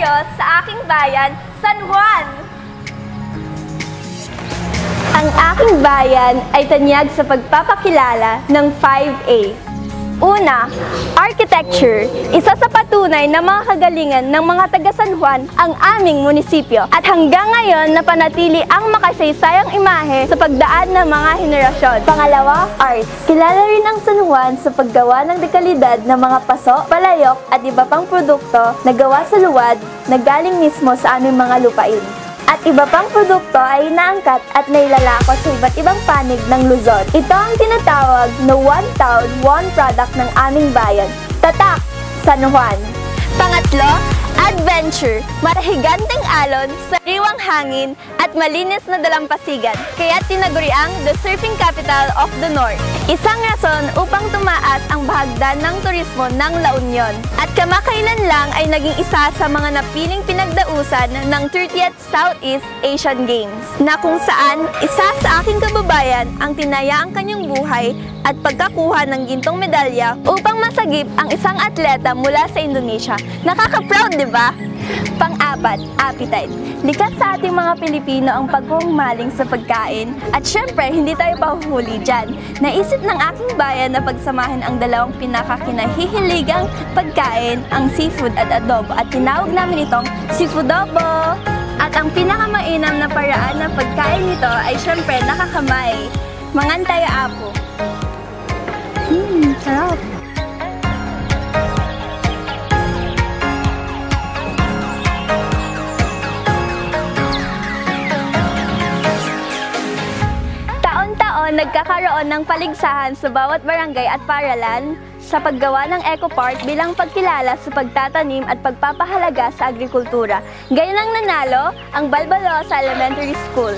kayo sa aking bayan, San Juan! Ang aking bayan ay tanyag sa pagpapakilala ng 5A. Una, architecture. Isa sa patunay na mga kagalingan ng mga taga San Juan ang aming munisipyo. At hanggang ngayon, napanatili ang makasaysayang imahe sa pagdaan ng mga henerasyon. Pangalawa, arts. Kilala rin ang San Juan sa paggawa ng dekalidad ng mga paso, palayok at iba pang produkto na gawa sa luwad na galing mismo sa aming mga lupain. At iba pang produkto ay inaangkat at nailalako sa iba't ibang panig ng Luzon. Ito ang tinatawag na one town, one product ng aming bayan. Tatak! San Juan! Pangatlo, adventure. Marahiganteng alon, sariwang hangin, at malinis na dalampasigan. Kaya tinaguriang the surfing capital of the North. Isang rason upang tumaas ang bahagdan ng turismo ng La Union. At kamakailan lang ay naging isa sa mga napiling pinagdausan ng 30th Southeast Asian Games, na kung saan isa sa aking kababayan ang tinaya ang kanyang buhay at pagkakuha ng gintong medalya upang masagip ang isang atleta mula sa Indonesia. Nakaka-proud, di ba? Pang-apat, appetite. Likas sa ating mga Pilipino ang paghumaling sa pagkain at syempre hindi tayo pahuhuli dyan. Naisip ng aking bayan na pagsamahin ang dalawang pinakakinahihiligang pagkain, ang seafood at adobo, at tinawag namin itong Seafoodobo. At ang pinakamainam na paraan ng pagkain nito ay syempre nakakamay. Mangantay apo. Sarap! Nagkakaroon ng paligsahan sa bawat barangay at paralan sa paggawa ng Eco Park bilang pagkilala sa pagtatanim at pagpapahalaga sa agrikultura. Gaya ng nanalo ang Balbalosa Elementary School.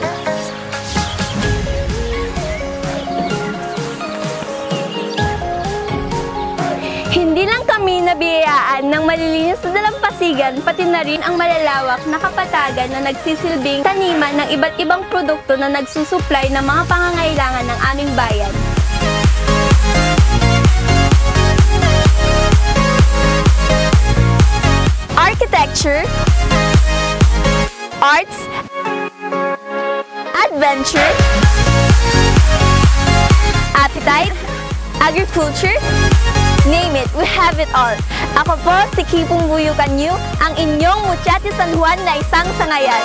Hindi lang kami nabiyayaan ng malilinis na dalampasigan, pati na rin ang malalawak na kapatagan na nagsisilbing taniman ng iba't ibang produkto na nagsusupply ng mga pangangailangan ng aming bayan. Architecture, arts, adventure, appetite, agriculture, name it, we have it all. Ako po si Kipong Buyukan Yu, ang inyong Muchachi San Juan na isang sangayan.